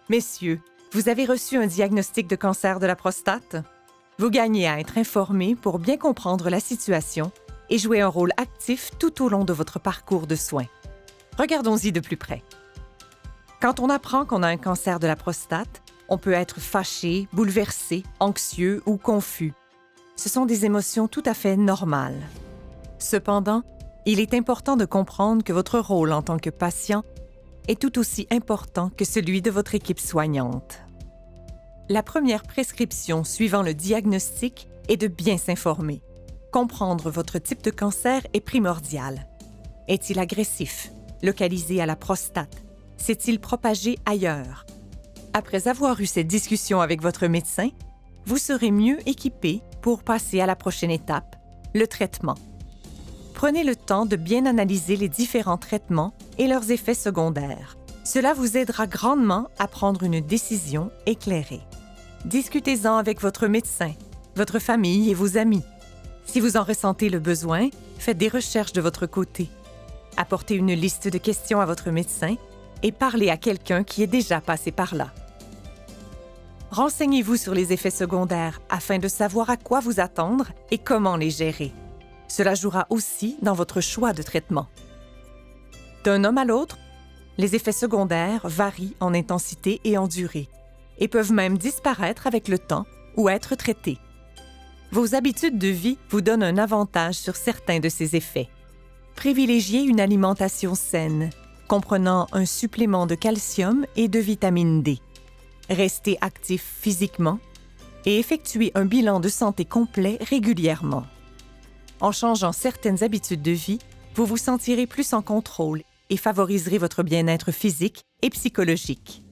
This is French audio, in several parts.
Messieurs, vous avez reçu un diagnostic de cancer de la prostate? Vous gagnez à être informé pour bien comprendre la situation et jouer un rôle actif tout au long de votre parcours de soins. Regardons-y de plus près. Quand on apprend qu'on a un cancer de la prostate, on peut être fâché, bouleversé, anxieux ou confus. Ce sont des émotions tout à fait normales. Cependant, il est important de comprendre que votre rôle en tant que patient est tout aussi important que celui de votre équipe soignante. La première prescription suivant le diagnostic est de bien s'informer. Comprendre votre type de cancer est primordial. Est-il agressif, localisé à la prostate? S'est-il propagé ailleurs? Après avoir eu cette discussion avec votre médecin, vous serez mieux équipé pour passer à la prochaine étape, le traitement. Prenez le temps de bien analyser les différents traitements et leurs effets secondaires. Cela vous aidera grandement à prendre une décision éclairée. Discutez-en avec votre médecin, votre famille et vos amis. Si vous en ressentez le besoin, faites des recherches de votre côté. Apportez une liste de questions à votre médecin et parlez à quelqu'un qui est déjà passé par là. Renseignez-vous sur les effets secondaires afin de savoir à quoi vous attendre et comment les gérer. Cela jouera aussi dans votre choix de traitement. D'un homme à l'autre, les effets secondaires varient en intensité et en durée et peuvent même disparaître avec le temps ou être traités. Vos habitudes de vie vous donnent un avantage sur certains de ces effets. Privilégiez une alimentation saine, comprenant un supplément de calcium et de vitamine D. Restez actif physiquement et effectuez un bilan de santé complet régulièrement. En changeant certaines habitudes de vie, vous vous sentirez plus en contrôle et favoriserez votre bien-être physique et psychologique.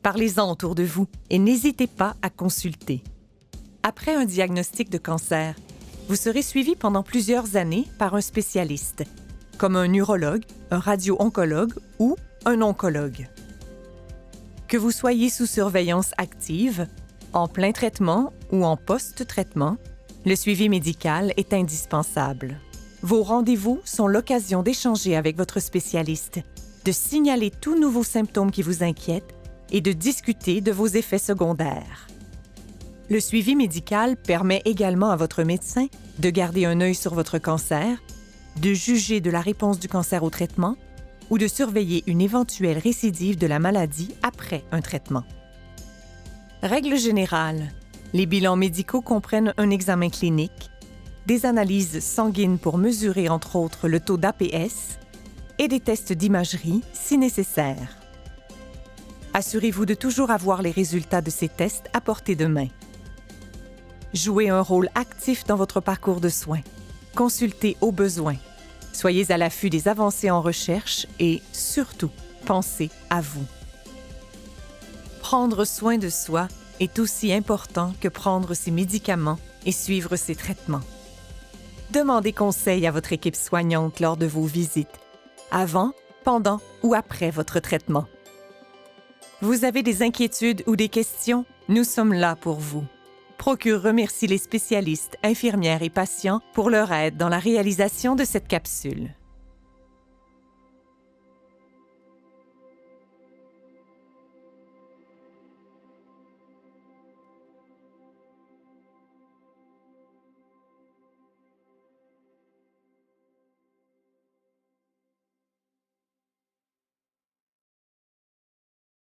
Parlez-en autour de vous et n'hésitez pas à consulter. Après un diagnostic de cancer, vous serez suivi pendant plusieurs années par un spécialiste, comme un urologue, un radio-oncologue ou un oncologue. Que vous soyez sous surveillance active, en plein traitement ou en post-traitement, le suivi médical est indispensable. Vos rendez-vous sont l'occasion d'échanger avec votre spécialiste, de signaler tout nouveau symptôme qui vous inquiète et de discuter de vos effets secondaires. Le suivi médical permet également à votre médecin de garder un œil sur votre cancer, de juger de la réponse du cancer au traitement ou de surveiller une éventuelle récidive de la maladie après un traitement. Règle générale, les bilans médicaux comprennent un examen clinique, des analyses sanguines pour mesurer entre autres le taux d'APS et des tests d'imagerie si nécessaire. Assurez-vous de toujours avoir les résultats de ces tests à portée de main. Jouez un rôle actif dans votre parcours de soins. Consultez au besoin. Soyez à l'affût des avancées en recherche et, surtout, pensez à vous. Prendre soin de soi est aussi important que prendre ses médicaments et suivre ses traitements. Demandez conseil à votre équipe soignante lors de vos visites, avant, pendant ou après votre traitement. Vous avez des inquiétudes ou des questions? Nous sommes là pour vous. Procure remercie les spécialistes, infirmières et patients pour leur aide dans la réalisation de cette capsule.